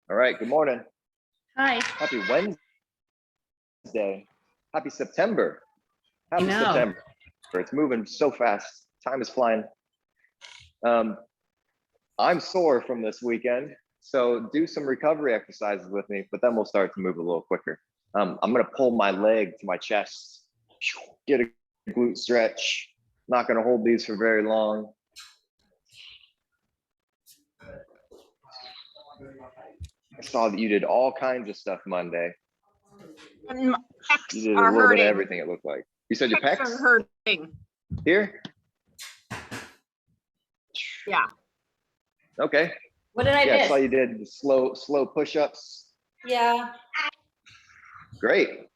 All right, good morning. Hi. Happy Wednesday. Happy September. Happy September. It's moving so fast. Time is flying. I'm sore from this weekend, so do some recovery exercises with me, but then we'll start to move a little quicker. I'm gonna pull my leg to my chest, get a glute stretch. Not gonna hold these for very long. I saw that you did all kinds of stuff Monday. And You did a little bit of everything, it looked like. You said your pecs are hurting. Here? Yeah. Okay. What did I miss? I saw you did the slow push-ups. Yeah. Great.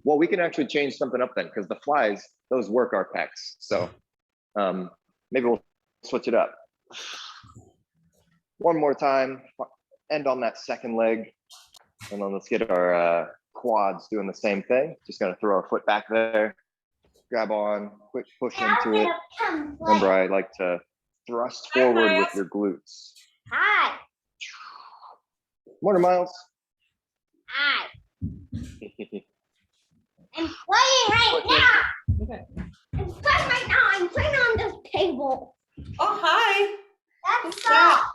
Well, we can actually change something up then, because the flies, those work our pecs. So maybe we'll switch it up. One more time, end on that second leg. And then let's get our quads doing the same thing. Just gonna throw our foot back there, grab on, quick push into it. Remember, I like to thrust forward with your glutes. Hi. Morning, Miles. Hi. I'm playing right now. Okay. I'm playing right now. I'm playing on this table. Oh, hi. That's all.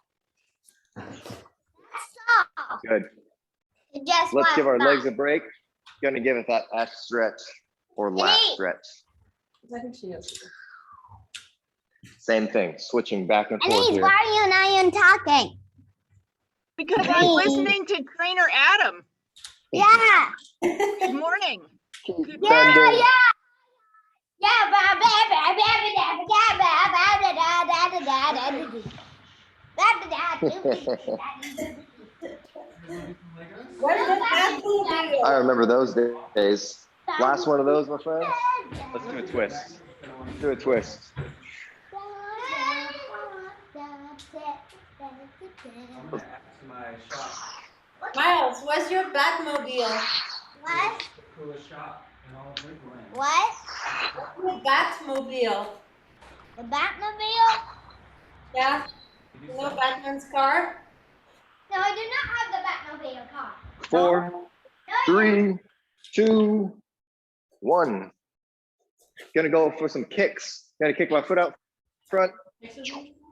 That's all. Good. Just Let's give our legs a break. Gonna give it that S stretch or lat stretch. I think she is. Same thing, switching back and forth Anise, here. why are you and I am talking? Because I'm listening to Trainer Adam. Yeah. Good morning. Keep Yeah, bending. yeah. Yeah, ba ba ba ba ba ba ba ba da da da da da da da What is that? I remember those days. Last one of those, my friends. Let's do a twist. Do a twist. Miles, where's your Batmobile? What? Coolest shop in all of Newfoundland. What? Your Batmobile. The Batmobile? Yeah. You know Batman's car? No, I do not have the Batmobile car. 4, 3, 2, 1. Gonna go for some kicks. Gonna kick my foot out front.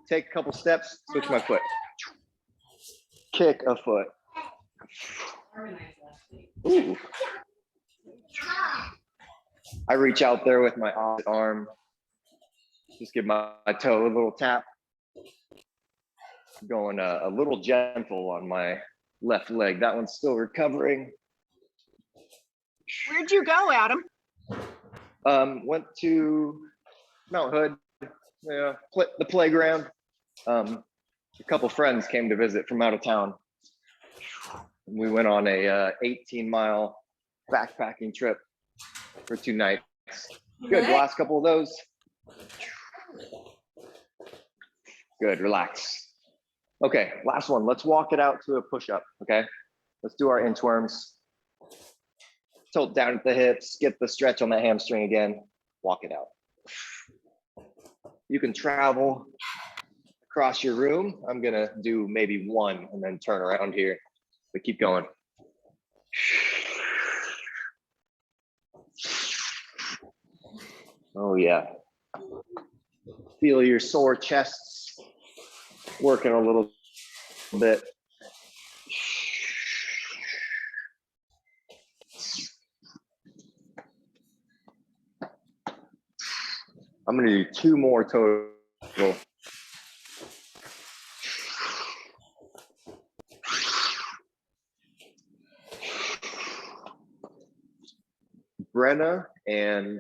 Take a couple steps, switch my foot. Kick a foot. Ooh. I reach out there with my opposite arm. Just give my toe a little tap. Going a little gentle on my left leg. That one's still recovering. Where'd you go, Adam? Went to Mount Hood, the playground. A couple friends came to visit from out of town. We went on a 18-mile backpacking trip for 2 nights. Good, the last couple of those. Good, relax. Okay, last one. Let's walk it out to a push-up, okay? Let's do our inchworms. Tilt down at the hips, get the stretch on the hamstring again, walk it out. You can travel across your room. I'm gonna do maybe one and then turn around here, but keep going. Oh yeah. Feel your sore chests working a little bit. I'm gonna do 2 more total. Brenna and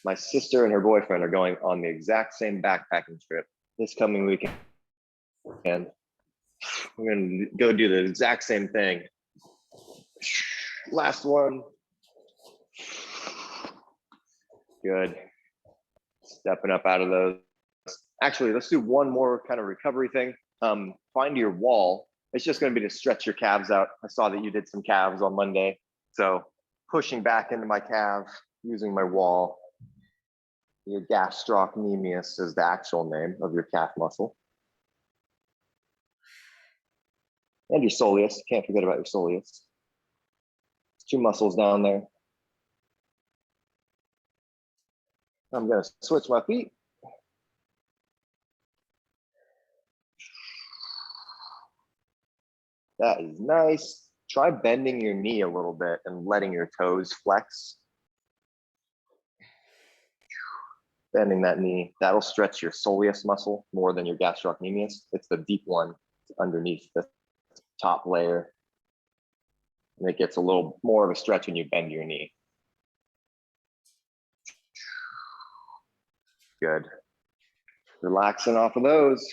my sister and her boyfriend are going on the exact same backpacking trip this coming weekend. And we're gonna go do the exact same thing. Last one. Good. Stepping up out of those. Actually, let's do one more kind of recovery thing. Find your wall. It's just going to be to stretch your calves out. I saw that you did some calves on Monday. So pushing back into my calf, using my wall. Your gastrocnemius is the actual name of your calf muscle. And your soleus, can't forget about your soleus. 2 muscles down there. I'm gonna switch my feet. That is nice. Try bending your knee a little bit and letting your toes flex. Bending that knee, that'll stretch your soleus muscle more than your gastrocnemius. It's the deep one underneath the top layer. And it gets a little more of a stretch when you bend your knee. Good. Relaxing off of those.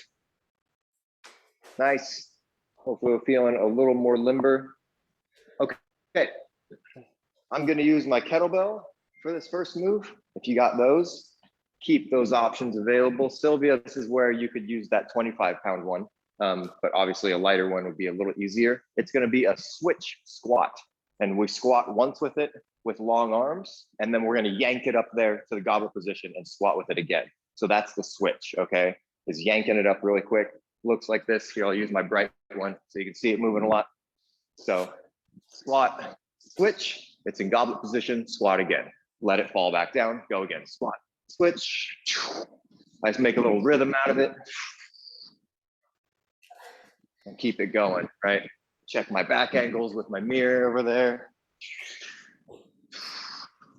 Nice. Hopefully we're feeling a little more limber. Okay. I'm gonna use my kettlebell for this first move. If you got those, keep those options available. Sylvia, this is where you could use that 25-pound one, but obviously a lighter one would be a little easier. It's gonna be a switch squat, and we squat once with it with long arms, and then we're gonna yank it up there to the goblet position and squat with it again. So that's the switch, okay? Is yanking it up really quick. Looks like this. Here, I'll use my bright one so you can see it moving a lot. So squat, switch, it's in goblet position, squat again. Let it fall back down, go again, squat, switch. I just make a little rhythm out of it. And keep it going, right? Check my back angles with my mirror over there.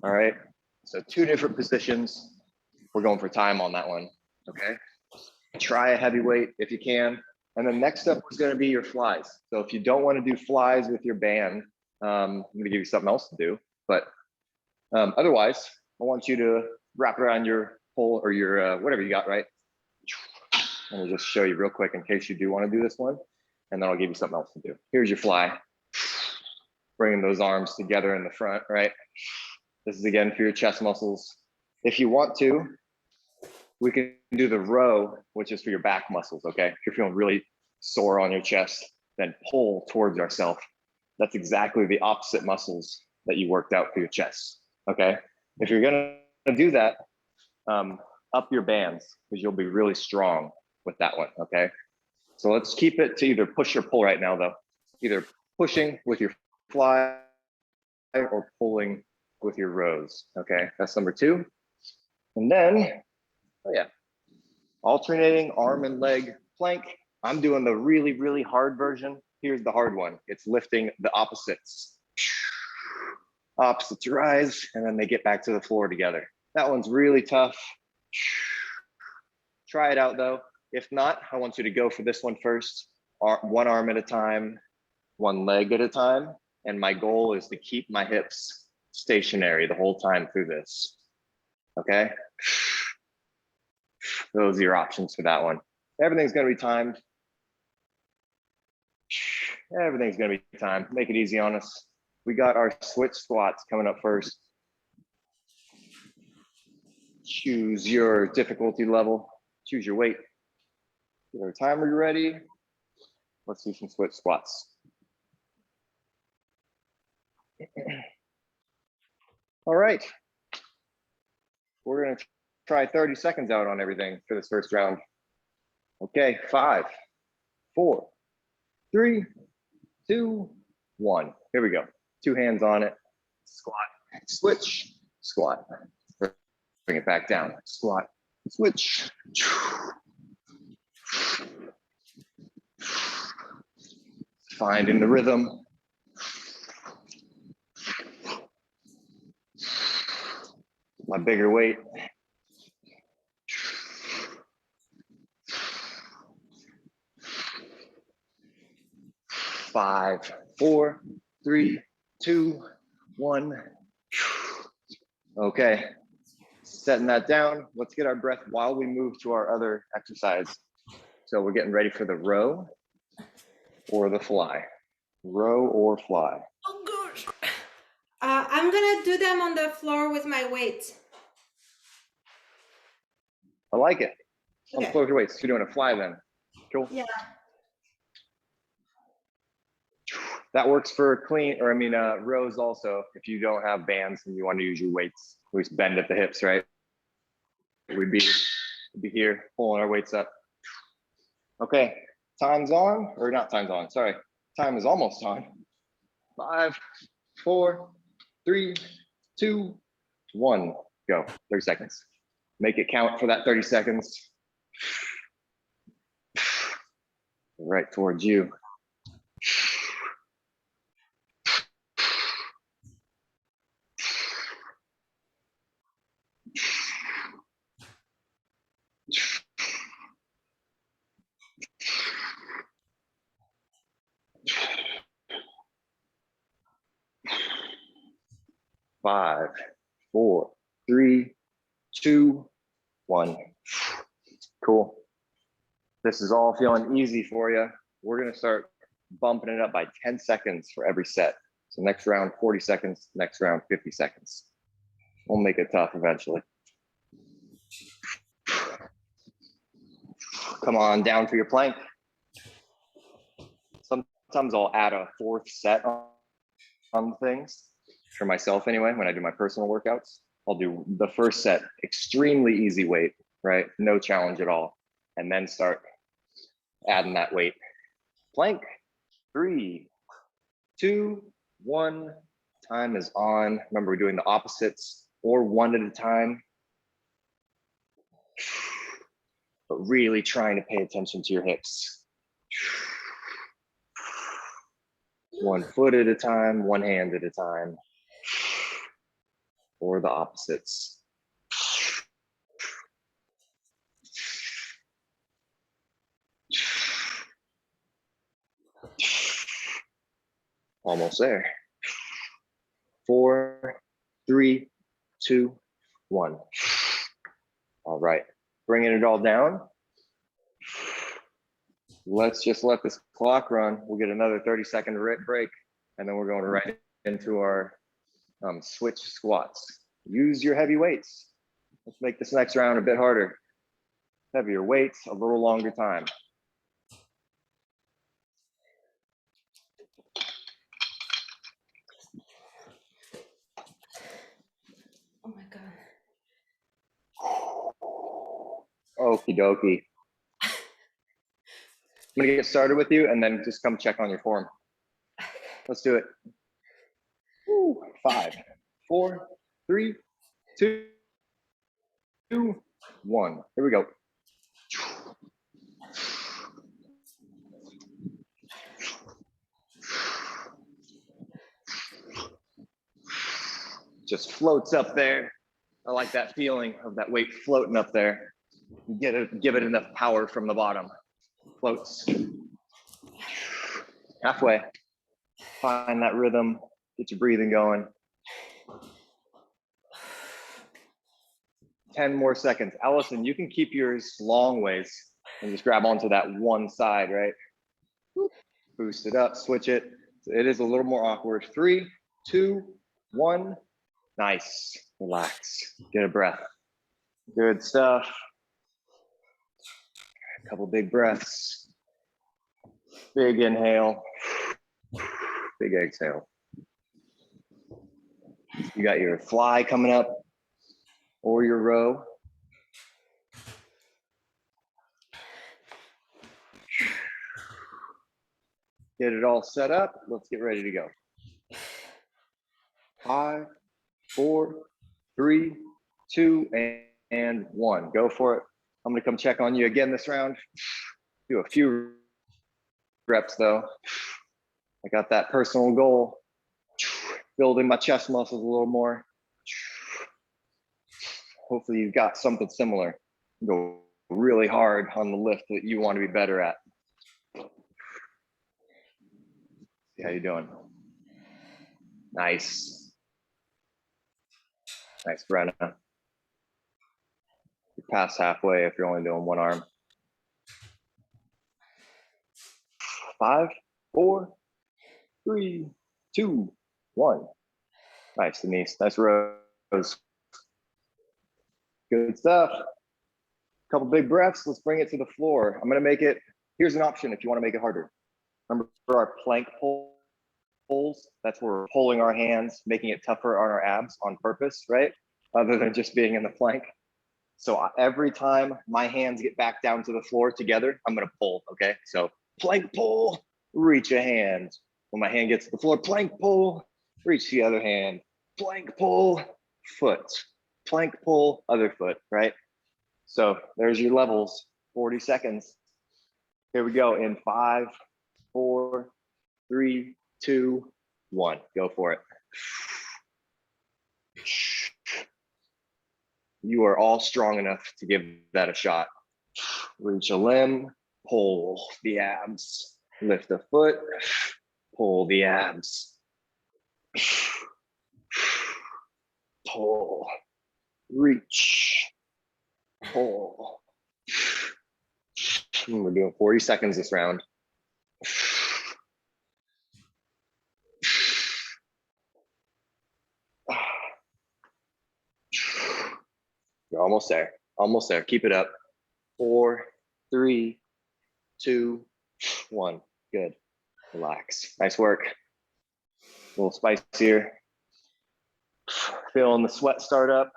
All right, so 2 different positions. We're going for time on that one, okay? Try a heavy weight if you can. And then next up is gonna be your flies. So if you don't wanna do flies with your band, I'm gonna give you something else to do. But otherwise, I want you to wrap it around your pole or your whatever you got, right? Let me just show you real quick in case you do wanna do this one. And then I'll give you something else to do. Here's your fly. Bringing those arms together in the front, right? This is again for your chest muscles. If you want to, we can do the row, which is for your back muscles, okay? If you're feeling really sore on your chest, then pull towards yourself. That's exactly the opposite muscles that you worked out for your chest, okay? If you're gonna do that, up your bands, because you'll be really strong with that one, okay? So let's keep it to either push or pull right now though. Either pushing with your fly or pulling with your rows, okay? That's number 2. And then, oh yeah, alternating arm and leg plank. I'm doing the really, really hard version. Here's the hard one. It's lifting the opposites. Opposites rise, and then they get back to the floor together. That one's really tough. Try it out though. If not, I want you to go for this one first. One arm at a time, one leg at a time. And my goal is to keep my hips stationary the whole time through this, okay? Those are your options for that one. Everything's gonna be timed. Everything's gonna be timed. Make it easy on us. We got our switch squats coming up first. Choose your difficulty level. Choose your weight. Get our timer ready. Let's do some switch squats. All right. We're gonna try 30 seconds out on everything for this first round. Okay, 5, 4, 3, 2, 1. Here we go. 2 hands on it. Squat, switch, squat. Bring it back down. Squat, switch. Finding the rhythm. My bigger weight. Five, 4, 3, 2, 1. Okay, setting that down. Let's get our breath while we move to our other exercise. So we're getting ready for the row or the fly. Row or fly. Oh gosh. I'm gonna do them on the floor with my weight. I like it. On the Okay. floor with your weights. You're doing a fly then. Cool. Yeah. That works for clean, or I mean, rows also. If you don't have bands and you want to use your weights, we just bend at the hips, right? We'd be here pulling our weights up. Okay, time's on, or not time's on, sorry. Time is almost on. 5, 4, 3, 2, 1, go. 30 seconds. Make it count for that 30 seconds. Right towards you. Five, 4, 3, 2, 1. Cool. This is all feeling easy for you. We're gonna start bumping it up by 10 seconds for every set. So next round, 40 seconds, next round, 50 seconds. We'll make it tough eventually. Come on, down for your plank. Sometimes I'll add a 4th set on things, for myself anyway, when I do my personal workouts. I'll do the first set, extremely easy weight, right? No challenge at all. And then start adding that weight. Plank, 3, 2, 1. Time is on. Remember, we're doing the opposites or one at a time. But really trying to pay attention to your hips. 1 foot at a time, 1 hand at a time. Or the opposites. Almost there. 4, 3, 2, 1. All right, bringing it all down. Let's just let this clock run. We'll get another 30-second break, and then we're going right into our switch squats. Use your heavy weights. Let's make this next round a bit harder. Heavier weights, a little longer time. Oh my God. Okie dokie. I'm gonna get started with you and then just come check on your form. Let's do it. 5, 4, 3, 2, 1. Here we go. Just floats up there. I like that feeling of that weight floating up there. Give it enough power from the bottom. Floats. Halfway. Find that rhythm. Get your breathing going. 10 more seconds. Allison, you can keep yours long ways and just grab onto that one side, right? Boost it up, switch it. It is a little more awkward. 3, 2, 1. Nice. Relax. Get a breath. Good stuff. A couple big breaths. Big inhale. Big exhale. You got your fly coming up or your row. Get it all set up. Let's get ready to go. 5, 4, 3, 2, and 1. Go for it. I'm gonna come check on you again this round. Do a few reps though. I got that personal goal. Building my chest muscles a little more. Hopefully you've got something similar. Go really hard on the lift that you want to be better at. See how you doing? Nice. Nice, Brenna. You're past halfway if you're only doing one arm. 5, 4, 3, 2, 1. Nice, Denise. Nice rows. Good stuff. Couple big breaths. Let's bring it to the floor. I'm going to make it. Here's an option if you want to make it harder. Remember our plank pulls? That's where we're pulling our hands, making it tougher on our abs on purpose, right? Other than just being in the plank. So every time my hands get back down to the floor together, I'm going to pull. Okay. So plank pull. reach a hand. When my hand gets to the floor, plank pull, reach the other hand, plank pull, foot, plank pull, other foot, right? So there's your levels, 40 seconds. Here we go in 5, 4, 3, 2, 1. Go for it. You are all strong enough to give that a shot. Reach a limb, pull the abs, lift a foot, pull the abs, pull, reach, pull. And we're doing 40 seconds this round. You're almost there, almost there. Keep it up. 4, 3, 2, 1. Good. Relax. Nice work. A little spicier. Feeling the sweat start up.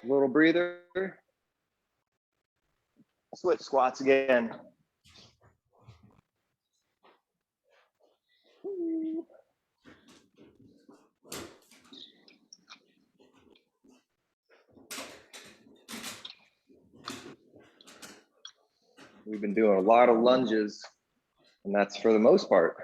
Little breather. Switch squats again. We've been doing a lot of lunges, and that's for the most part.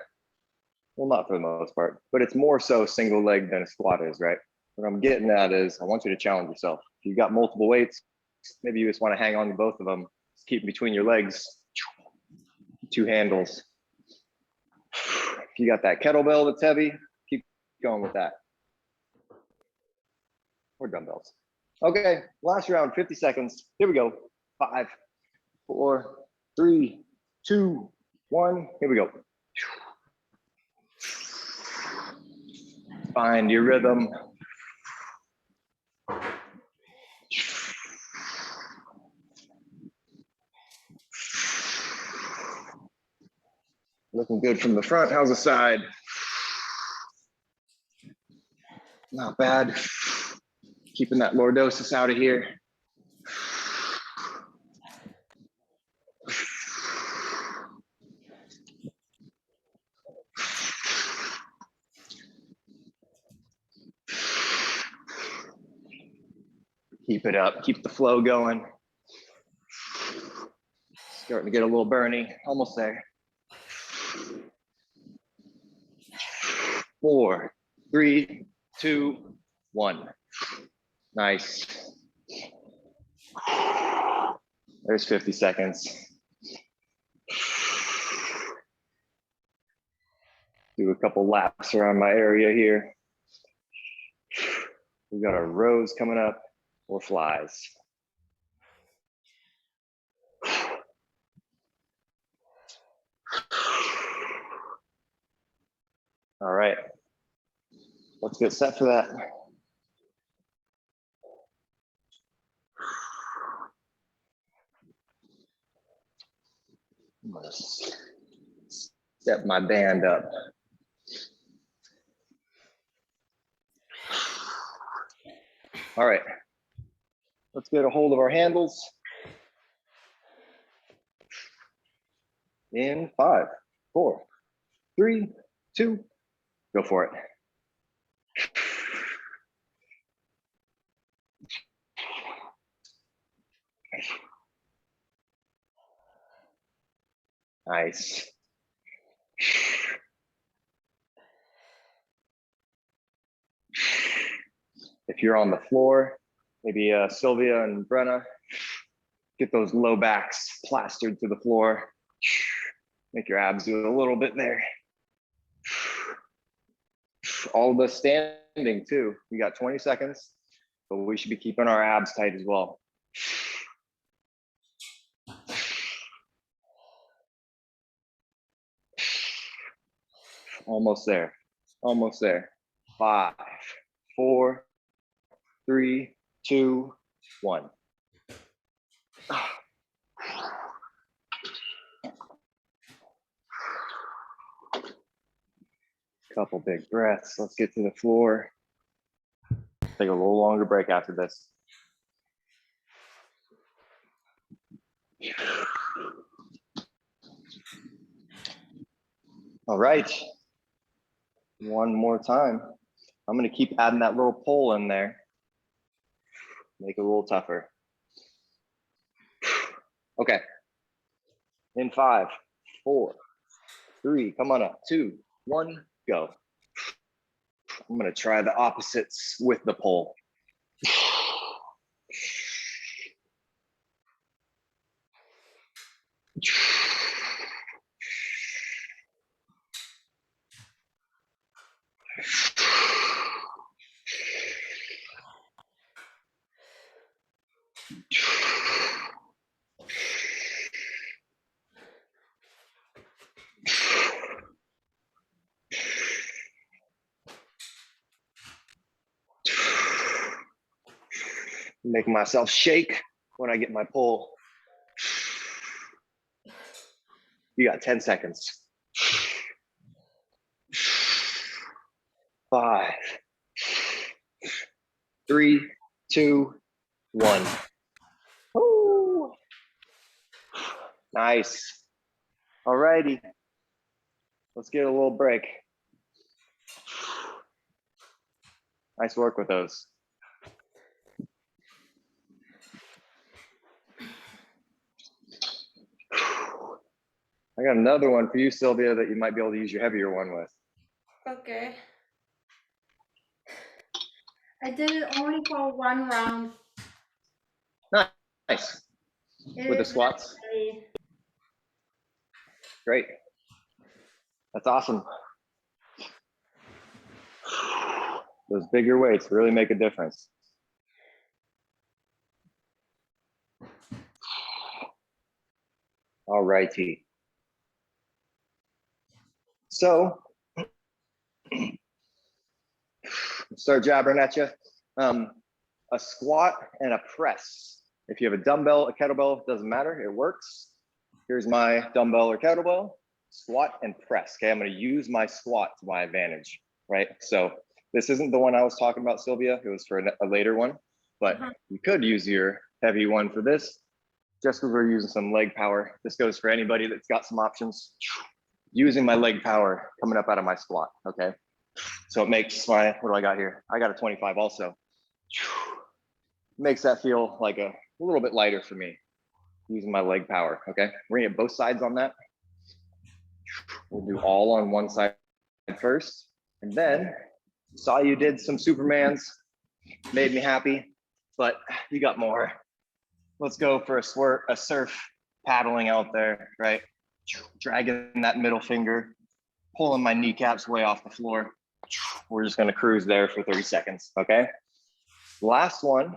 Well, not for the most part, but it's more so single leg than a squat is, right? What I'm getting at is I want you to challenge yourself. If you've got multiple weights, maybe you just want to hang on to both of them. Just keep them between your legs, 2 handles. If you got that kettlebell that's heavy, keep going with that. Or dumbbells. Okay, last round, 50 seconds. Here we go. 5, 4, 3, 2, 1. Here we go. Find your rhythm. Looking good from the front. How's the side? Not bad. Keeping that lordosis out of here. Keep it up. Keep the flow going. Starting to get a little burny. Almost there. 4, 3, 2, 1. Nice. There's 50 seconds. Do a couple laps around my area here. We got our rows coming up or flies. All right, let's get set for that. I'm gonna step my band up. All right, let's get a hold of our handles. In 5, 4, 3, 2, go for it. Nice. If you're on the floor, maybe Sylvia and Brenna, get those low backs plastered to the floor. Make your abs do a little bit there. All of us standing too. We got 20 seconds, but we should be keeping our abs tight as well. Almost there. Almost there. 5, 4, 3, 2, 1. Couple big breaths. Let's get to the floor. Take a little longer break after this. All right. One more time. I'm gonna keep adding that little pole in there. Make it a little tougher. Okay. In 5, 4, 3, come on up. 2, 1, go. I'm gonna try the opposites with the pole. Make myself shake when I get my pole. You got 10 seconds. 5, 3, 2, 1. Woo. Nice. All righty. Let's get a little break. Nice work with those. I got another one for you, Sylvia, that you might be able to use your heavier one with. Okay. I did it only for 1 round. Nice. It With the is squats. really- Great. That's awesome. Those bigger weights really make a difference. All righty. So, start jabbering at you. A squat and a press. If you have a dumbbell, a kettlebell, doesn't matter, it works. Here's my dumbbell or kettlebell, squat and press. Okay, I'm gonna use my squat to my advantage, right? So this isn't the one I was talking about, Sylvia. It was for a later one, but you could use your heavy one for this, just because we're using some leg power. This goes for anybody that's got some options. Using my leg power coming up out of my squat, okay? So it makes my, what do I got here? I got a 25 also. Makes that feel like a little bit lighter for me, using my leg power, okay? We're gonna get both sides on that. We'll do all on one side first. And then, saw you did some Supermans, made me happy, but you got more. Let's go for a surf paddling out there, right? Dragging that middle finger, pulling my kneecaps way off the floor. We're just gonna cruise there for 30 seconds, okay? Last one,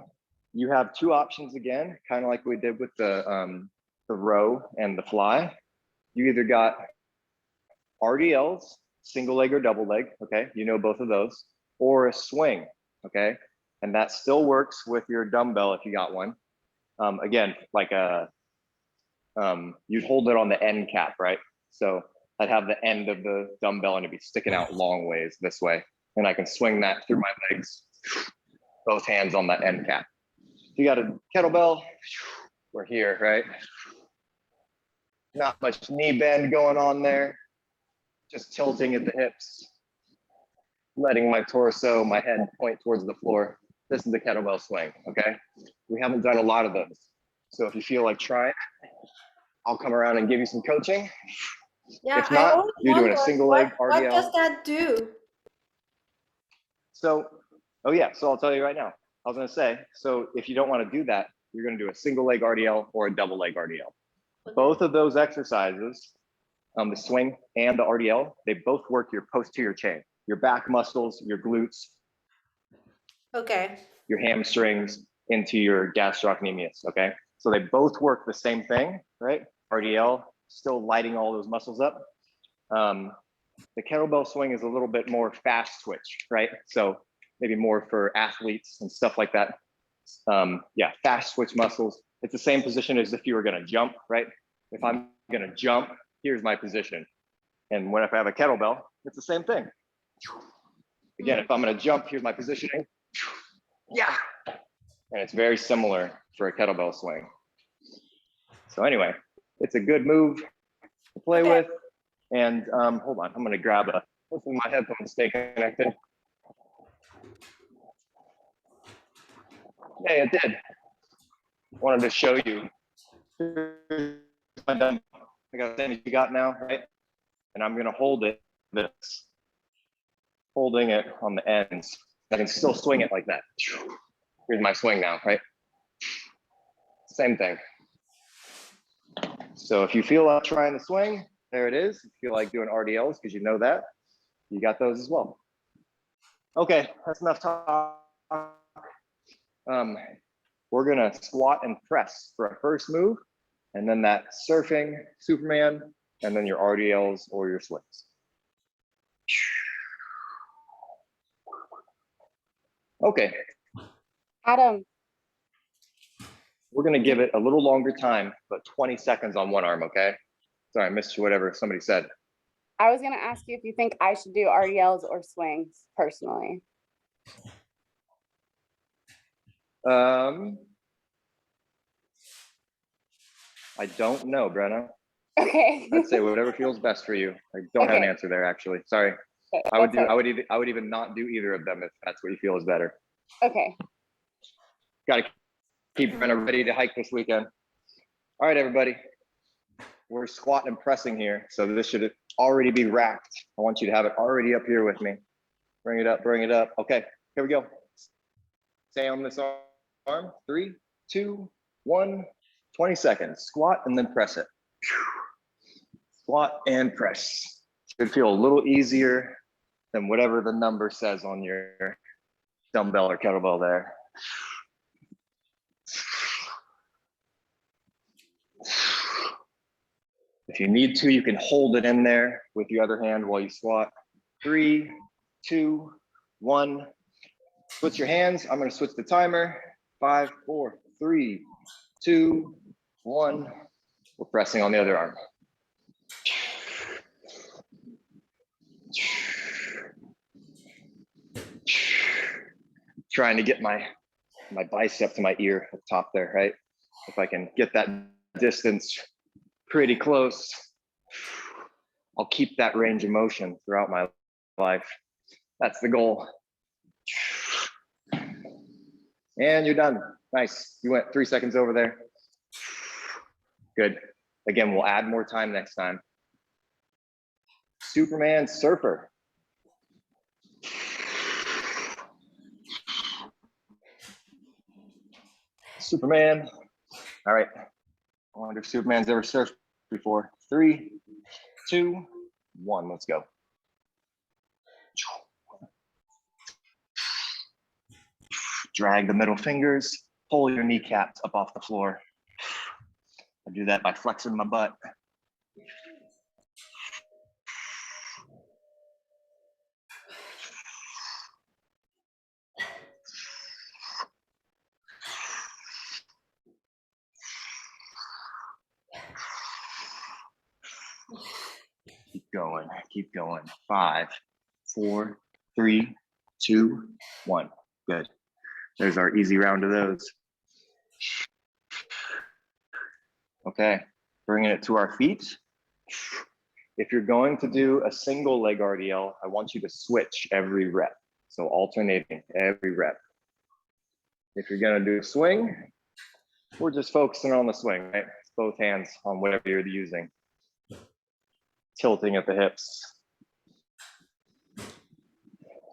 you have 2 options again, kind of like we did with the row and the fly. You either got RDLs, single leg or double leg, okay? You know both of those, or a swing, okay? And that still works with your dumbbell if you got one. Again, like you'd hold it on the end cap, right? So I'd have the end of the dumbbell and it'd be sticking out long ways this way. And I can swing that through my legs, both hands on that end cap. If you got a kettlebell, we're here, right? Not much knee bend going on there. Just tilting at the hips, letting my torso, my head point towards the floor. This is the kettlebell swing, okay? We haven't done a lot of those. So if you feel like trying, I'll come around and give you some coaching. Yeah, If not, always you're doing a wondered, single leg what RDL. does that do? So, oh yeah, so I'll tell you right now. I was gonna say, so if you don't wanna do that, you're gonna do a single leg RDL or a double leg RDL. Both of those exercises, the swing and the RDL, they both work your posterior chain, your back muscles, your glutes, Okay. your hamstrings into your gastrocnemius, okay? So they both work the same thing, right? RDL, still lighting all those muscles up. The kettlebell swing is a little bit more fast twitch, right? So maybe more for athletes and stuff like that. Yeah, fast twitch muscles. It's the same position as if you were gonna jump, right? If I'm gonna jump, here's my position. And when if I have a kettlebell, it's the same thing. Again, if I'm gonna jump, here's my positioning. Yeah. And it's very similar for a kettlebell swing. So anyway, it's a good move to play Okay. with. And hold on, I'm gonna grab a, hopefully my headphones stay connected. Yeah, it did. Wanted to show you. Here's my dumbbell. I got the same as you got now, right? And I'm gonna hold it this, holding it on the ends. I can still swing it like that. Here's my swing now, right? Same thing. So if you feel like trying to swing, there it is. If you feel like doing RDLs, because you know that, you got those as well. Okay, that's enough talk. We're gonna squat and press for a first move, and then that surfing Superman, and then your RDLs or your swings. Okay, Adam, we're gonna give it a little longer time, but 20 seconds on one arm, okay? Sorry, I missed whatever somebody said. I was gonna ask you if you think I should do RDLs or swings personally. I don't know, Brenna. Okay. I'd say whatever feels best for you. I don't have an Okay. answer there, actually. Sorry. Okay, I would that's do. I would even not do either of them if that's what you feel is better. okay. Got to keep Brenna ready to hike this weekend. All right, everybody. We're squatting and pressing here, so this should already be racked. I want you to have it already up here with me. Bring it up. Bring it up. Okay. Here we go. Stay on this arm. 3, 2, 1. 20 seconds. Squat and then press it. Squat and press. Should feel a little easier than whatever the number says on your dumbbell or kettlebell there. If you need to, you can hold it in there with your other hand while you squat. 3, 2, 1. Switch your hands. I'm going to switch the timer. 5, 4, 3, 2, 1. We're pressing on the other arm. Trying to get my bicep to my ear up top there, right? If I can get that distance pretty close, I'll keep that range of motion throughout my life. That's the goal. And you're done. Nice. You went 3 seconds over there. Good. Again, we'll add more time next time. Superman surfer. Superman. All right. I wonder if Superman's ever surfed before. 3, 2, 1. Let's go. Drag the middle fingers. Pull your kneecaps up off the floor. I do that by flexing my butt. Keep going, keep going. 5, 4, 3, 2, 1. Good. There's our easy round of those. Okay, bringing it to our feet. If you're going to do a single leg RDL, I want you to switch every rep. So alternating every rep. If you're gonna do a swing, we're just focusing on the swing, right? It's both hands on whatever you're using. Tilting at the hips.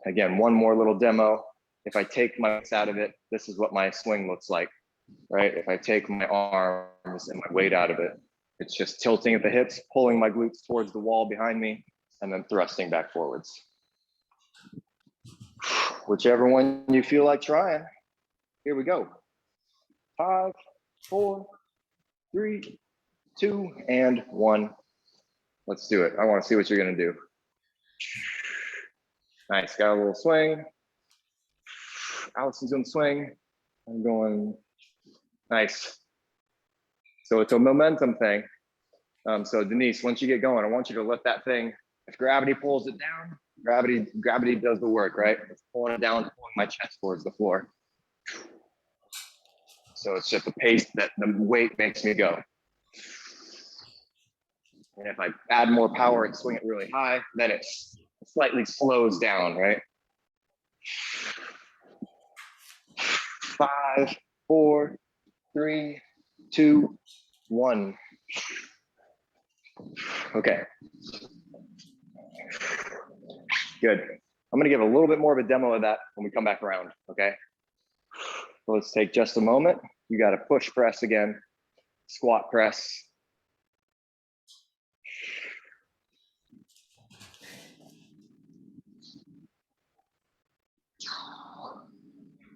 Again, one more little demo. If I take my weights out of it, this is what my swing looks like, right? If I take my arms and my weight out of it, it's just tilting at the hips, pulling my glutes towards the wall behind me, and then thrusting back forwards. Whichever one you feel like trying. Here we go. 5, 4, 3, 2, and 1. Let's do it. I want to see what you're going to do. Nice. Got a little swing. Allison's doing swing. I'm going nice. So it's a momentum thing. So Denise, once you get going, I want you to let that thing, if gravity pulls it down, gravity does the work, right? It's pulling it down, pulling my chest towards the floor. So it's just the pace that the weight makes me go. And if I add more power and swing it really high, then it slightly slows down, right? 5, 4, 3, 2, 1. Okay. Good. I'm going to give a little bit more of a demo of that when we come back around, okay? So let's take just a moment. You got to push press again, squat press.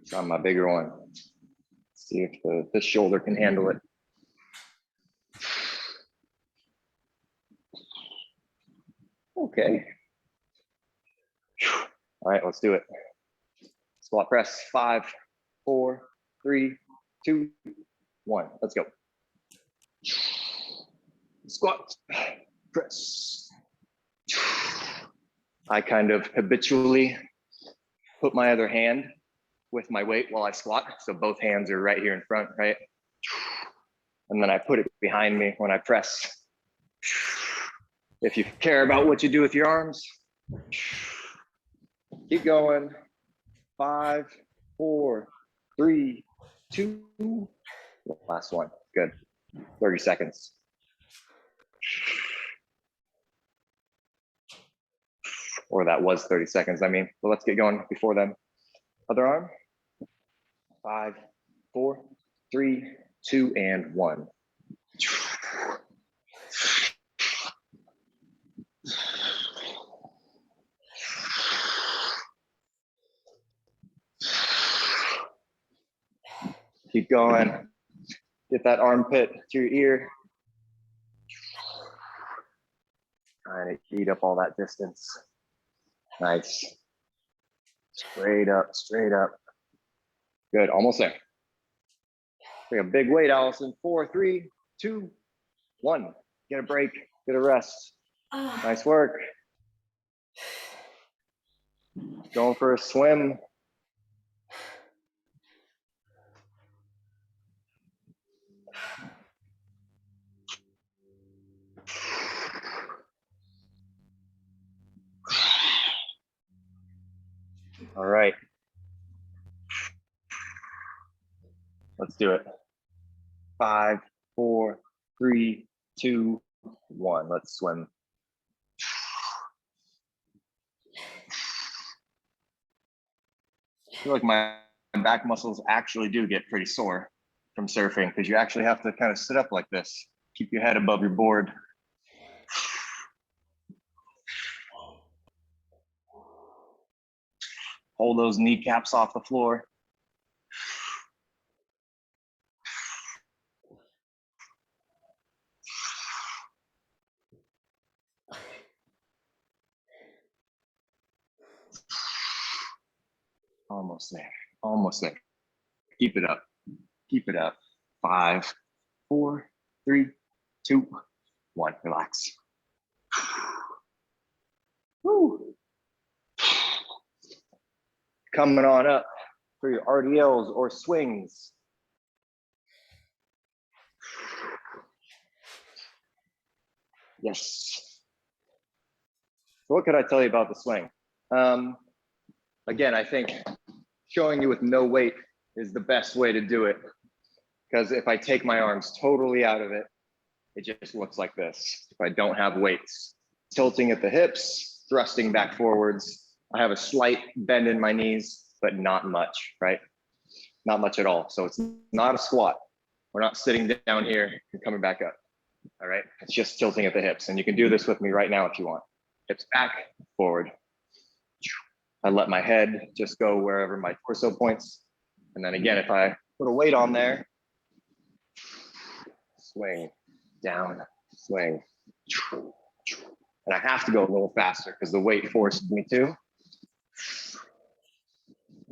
Try my bigger one. See if this shoulder can handle it. Okay. All right, let's do it. Squat press, 5, 4, 3, 2, 1. Let's go. Squat, press. I kind of habitually put my other hand with my weight while I squat. So both hands are right here in front, right? And then I put it behind me when I press. If you care about what you do with your arms, keep going. 5, 4, 3, 2. Last one. Good. 30 seconds. Or that was 30 seconds, I mean. But let's get going before then. Other arm. 5, 4, 3, 2, and 1. Keep going. Get that armpit to your ear. Trying to eat up all that distance. Nice. Straight up, straight up. Good, almost there. Take a big weight, Allison. 4, 3, 2, 1. Get a break, get a rest. Nice work. Going for a swim. All right. Let's do it. 5, 4, 3, 2, 1. Let's swim. I feel like my back muscles actually do get pretty sore from surfing because you actually have to kind of sit up like this. Keep your head above your board. Hold those kneecaps off the floor. Almost there, almost there. Keep it up, keep it up. 5, 4, 3, 2, 1, relax. Woo. Coming on up for your RDLs or swings. Yes. So what could I tell you about the swing? Again, I think showing you with no weight is the best way to do it. Because if I take my arms totally out of it, it just looks like this. If I don't have weights, tilting at the hips, thrusting back forwards. I have a slight bend in my knees, but not much, right? Not much at all. So it's not a squat. We're not sitting down here and coming back up. All right, it's just tilting at the hips. And you can do this with me right now if you want. Hips back, forward. I let my head just go wherever my torso points. And then again, if I put a weight on there, swing, down, swing. And I have to go a little faster because the weight forced me to.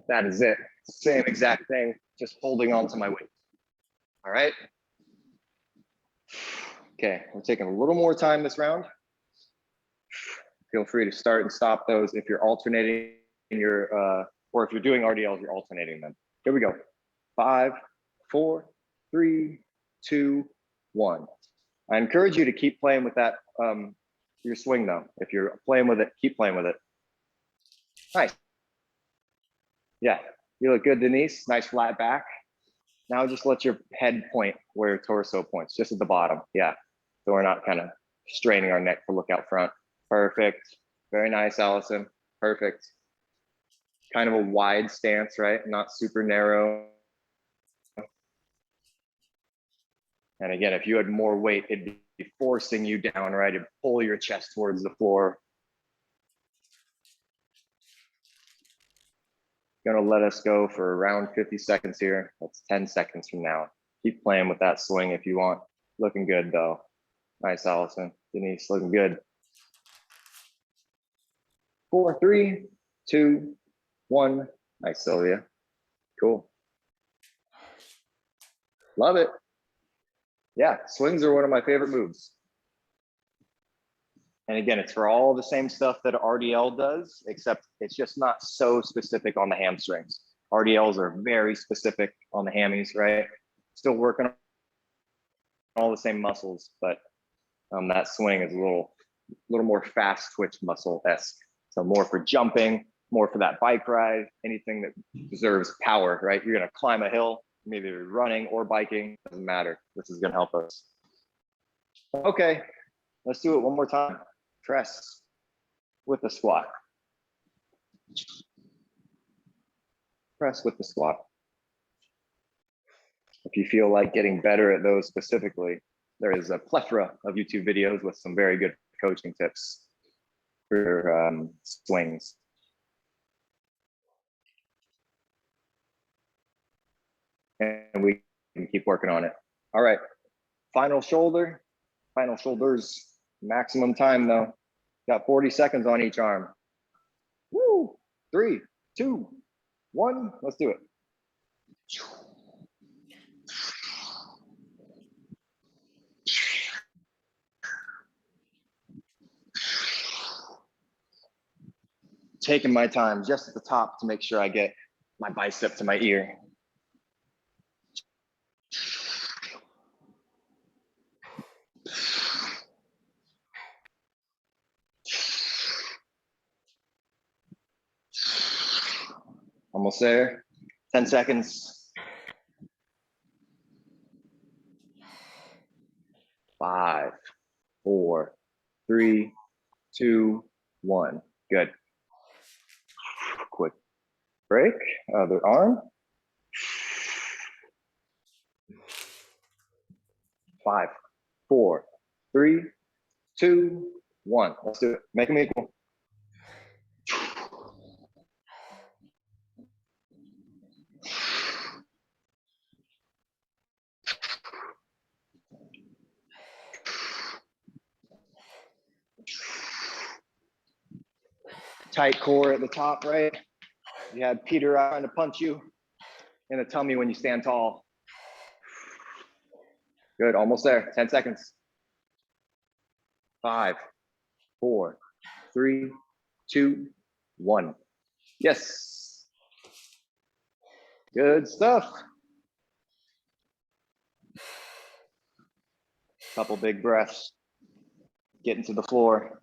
That is it. Same exact thing, just holding on to my weight. All right. Okay, we're taking a little more time this round. Feel free to start and stop those if you're alternating your, or if you're doing RDLs, you're alternating them. Here we go. 5, 4, 3, 2, 1. I encourage you to keep playing with that your swing though. If you're playing with it, keep playing with it. Nice. Yeah, you look good, Denise. Nice flat back. Now just let your head point where your torso points, just at the bottom. Yeah, so we're not kind of straining our neck to look out front. Perfect. Very nice, Allison. Perfect. Kind of a wide stance, right? Not super narrow. And again, if you had more weight, it'd be forcing you down, right? It'd pull your chest towards the floor. Gonna let us go for around 50 seconds here. That's 10 seconds from now. Keep playing with that swing if you want. Looking good though. Nice, Allison. Denise, looking good. 4, 3, 2, 1. Nice, Sylvia. Cool. Love it. Yeah, swings are one of my favorite moves. And again, it's for all the same stuff that RDL does, except it's just not so specific on the hamstrings. RDLs are very specific on the hammies, right? Still working on all the same muscles, but that swing is a little more fast twitch muscle-esque. So more for jumping, more for that bike ride, anything that deserves power, right? You're gonna climb a hill, maybe you're running or biking, doesn't matter. This is gonna help us. Okay, let's do it one more time. Press with the squat. Press with the squat. If you feel like getting better at those specifically, there is a plethora of YouTube videos with some very good coaching tips for swings. And we can keep working on it. All right, final shoulder, final shoulders, maximum time though. Got 40 seconds on each arm. Woo, 3, 2, 1, let's do it. Taking my time just at the top to make sure I get my bicep to my ear. Almost there. 10 seconds. 5, 4, 3, 2, 1. Good. Quick break. Other arm. 5, 4, 3, 2, 1. Let's do it. Make them equal. Tight core at the top, right? You had Peter trying to punch you in the tummy when you stand tall. Good, almost there. 10 seconds. 5, 4, 3, 2, 1. Yes. Good stuff. Couple big breaths. Getting to the floor.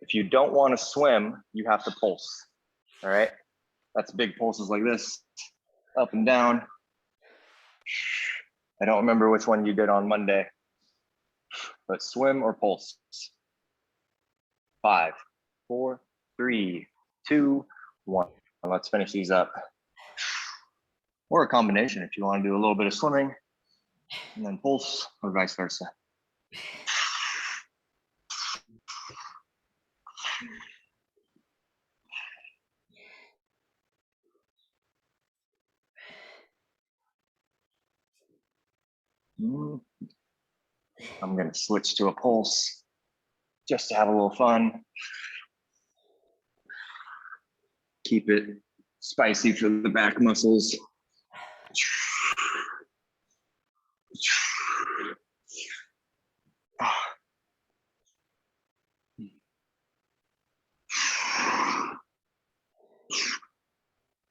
If you don't want to swim, you have to pulse. All right. That's big pulses like this, up and down. I don't remember which one you did on Monday, but swim or pulse. 5, 4, 3, 2, 1. Let's finish these up. Or a combination if you want to do a little bit of swimming and then pulse, or vice versa. I'm going to switch to a pulse just to have a little fun. Keep it spicy for the back muscles.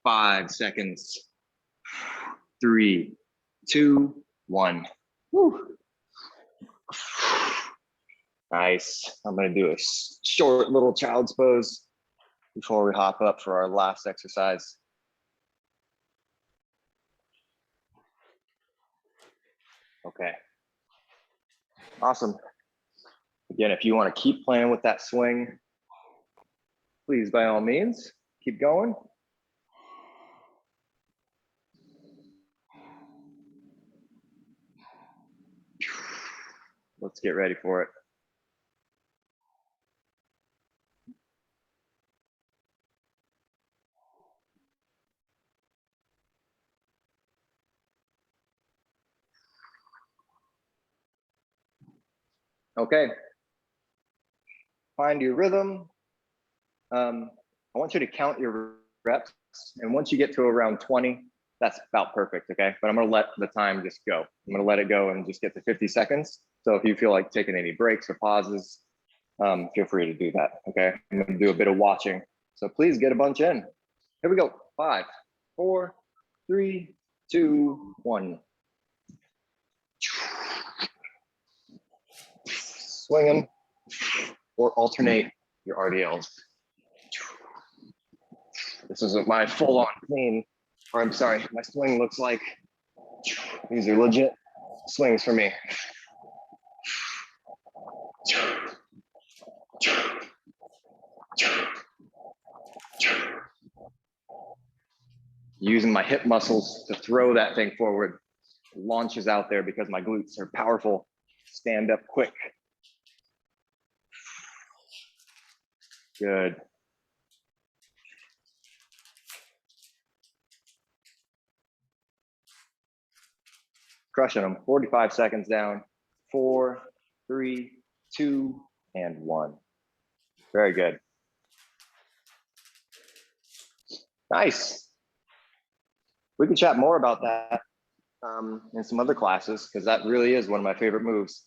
5 seconds. 3, 2, 1. Woo. Nice. I'm gonna do a short little child's pose before we hop up for our last exercise. Okay. Awesome. Again, if you want to keep playing with that swing, please, by all means, keep going. Let's get ready for it. Okay. Find your rhythm. I want you to count your reps, and once you get to around 20, that's about perfect, okay? But I'm gonna let the time just go. I'm gonna let it go and just get to 50 seconds. So if you feel like taking any breaks or pauses, feel free to do that, okay? I'm gonna do a bit of watching. So please get a bunch in. Here we go. 5, 4, 3, 2, 1. Swing them or alternate your RDLs. This isn't my full-on clean, or I'm sorry, my swing looks like these are legit swings for me. Using my hip muscles to throw that thing forward. Launches out there because my glutes are powerful. Stand up quick. Good. Crushing them. 45 seconds down. 4, 3, 2, and 1. Very good. Nice. We can chat more about that in some other classes, because that really is one of my favorite moves.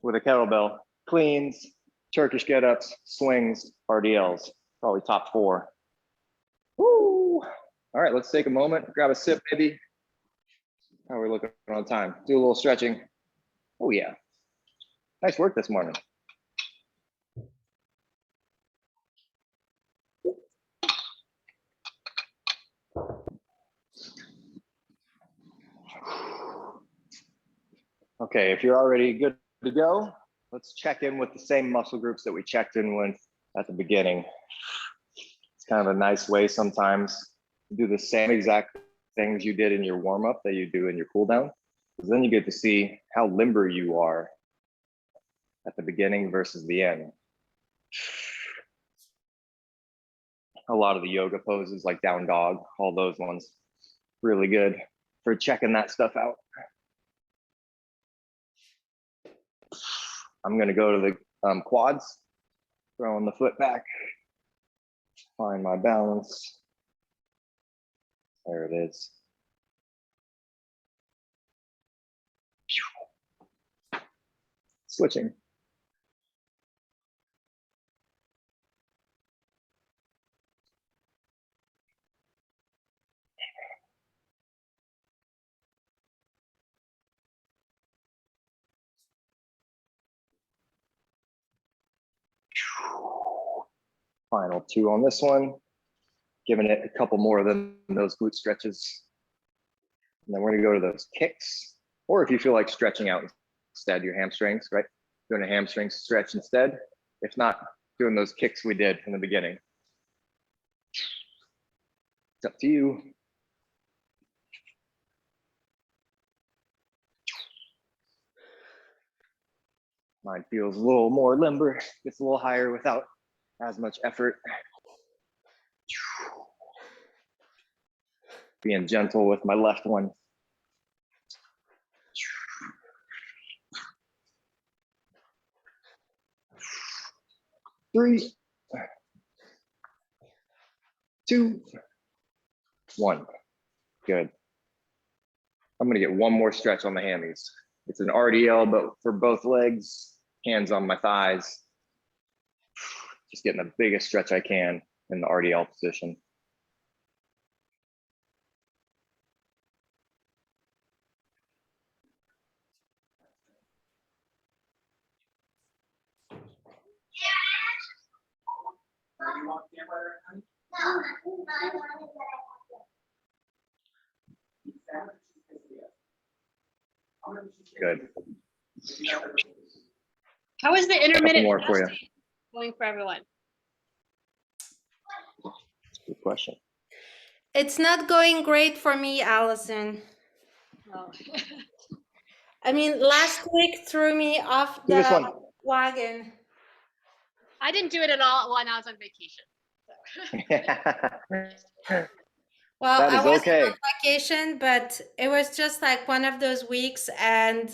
With a kettlebell, cleans, Turkish get-ups, swings, RDLs, probably top 4. Woo! All right, let's take a moment, grab a sip maybe. How are we looking on time? Do a little stretching. Oh yeah. Nice work this morning. Okay, if you're already good to go, let's check in with the same muscle groups that we checked in with at the beginning. It's kind of a nice way sometimes to do the same exact things you did in your warm-up that you do in your cool down, because then you get to see how limber you are at the beginning versus the end. A lot of the yoga poses like down dog, all those ones, really good for checking that stuff out. I'm gonna go to the quads, throwing the foot back, find my balance. There it is. Switching. Final 2 on this one. Giving it a couple more than those glute stretches. And then we're gonna go to those kicks. Or if you feel like stretching out instead, your hamstrings, right? Doing a hamstring stretch instead. If not, doing those kicks we did in the beginning. It's up to you. Mine feels a little more limber, gets a little higher without as much effort. Being gentle with my left one. 3, 2, 1. Good. I'm gonna get one more stretch on the hammies. It's an RDL, but for both legs, hands on my thighs. Just getting the biggest stretch I can in the RDL position. You want camera, honey? Good. How is the Couple intermittent more for you. fasting going for everyone? Good question. It's not going great for me, Allison. Oh. I mean, last week threw me off Do this the one. wagon. I didn't do it at all when I was on vacation. Well, That I is was okay. on vacation, but it was just like one of those weeks, and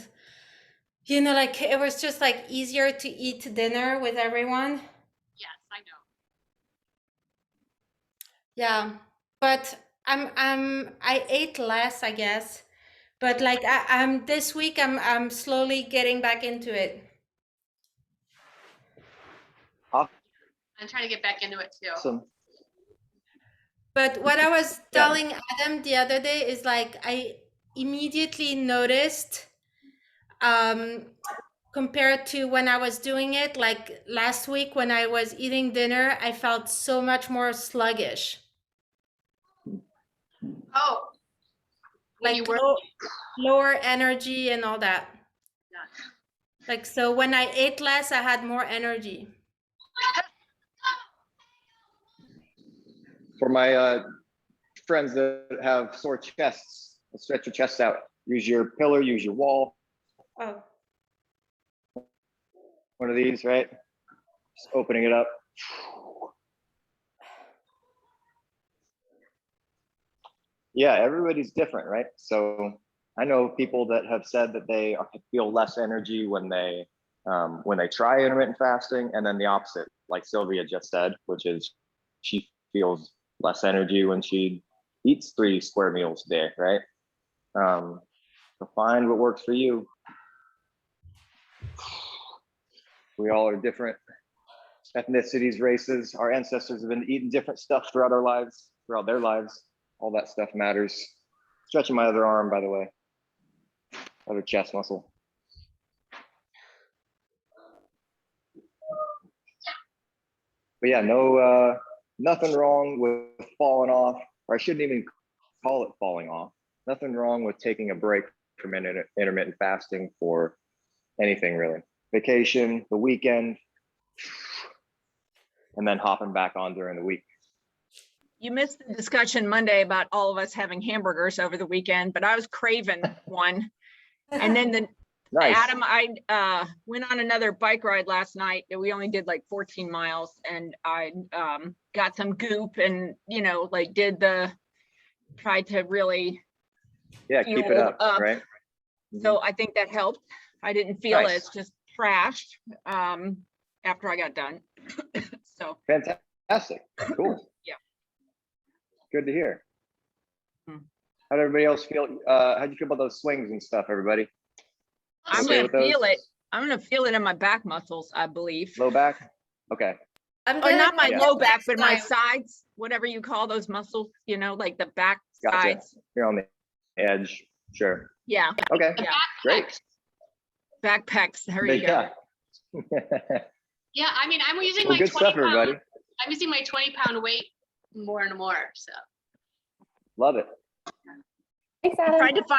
like it was just like easier to eat dinner with everyone. Yes, I know. Yeah, but I ate less, I guess. But like I'm this week, I'm slowly getting back into it. I'm trying to get back into it too. Awesome. But what I was Yeah. telling Adam the other day is like I immediately noticed, compared to when I was doing it, like last week when I was eating dinner, I felt so much more sluggish. Oh. When you Like were, lower energy and all that. Yeah. Like, so when I ate less, I had more energy. For my friends that have sore chests, let's stretch your chest out. Use your pillar, use your wall. Oh, One of these, right? Just opening it up. Yeah, everybody's different, right? So I know people that have said that they feel less energy when they try intermittent fasting, and then the opposite, like Sylvia just said, which is she feels less energy when she eats 3 square meals a day, right? So find what works for you. We all are different ethnicities, races. Our ancestors have been eating different stuff throughout our lives, throughout their lives. All that stuff matters. Stretching my other arm, by the way, other chest muscle. But yeah, no, nothing wrong with falling off, or I shouldn't even call it falling off. Nothing wrong with taking a break from intermittent fasting for anything really. Vacation, the weekend, and then hopping back on during the week. You missed the discussion Monday about all of us having hamburgers over the weekend, but I was craving one. And then Nice. Adam, I went on another bike ride last night. We only did like 14 miles, and I got some goop and, like tried to really, Yeah, keep it fueled up, up. right? so I think that helped. I didn't feel Nice. as just trashed after I got done. So Fantastic. Cool. Yeah. Good to hear. Hmm. How'd everybody else feel? How'd you feel about those swings and stuff, everybody? I'm Okay gonna with those? feel it. I'm gonna feel it in my back muscles, I believe. Low back? Okay. I'm Or gonna not my do it low back, next but my time. sides, whatever you call those muscles, like the back Gotcha. sides. You're on the edge. Sure. Yeah, Okay. The Yeah. Great. back pecs. There you go. Yeah. yeah, I mean, I'm using Well, my good 20 stuff, everybody. pound, I'm using my 20-pound weight more and more, so. Love it. Thanks, Adam. Tried to find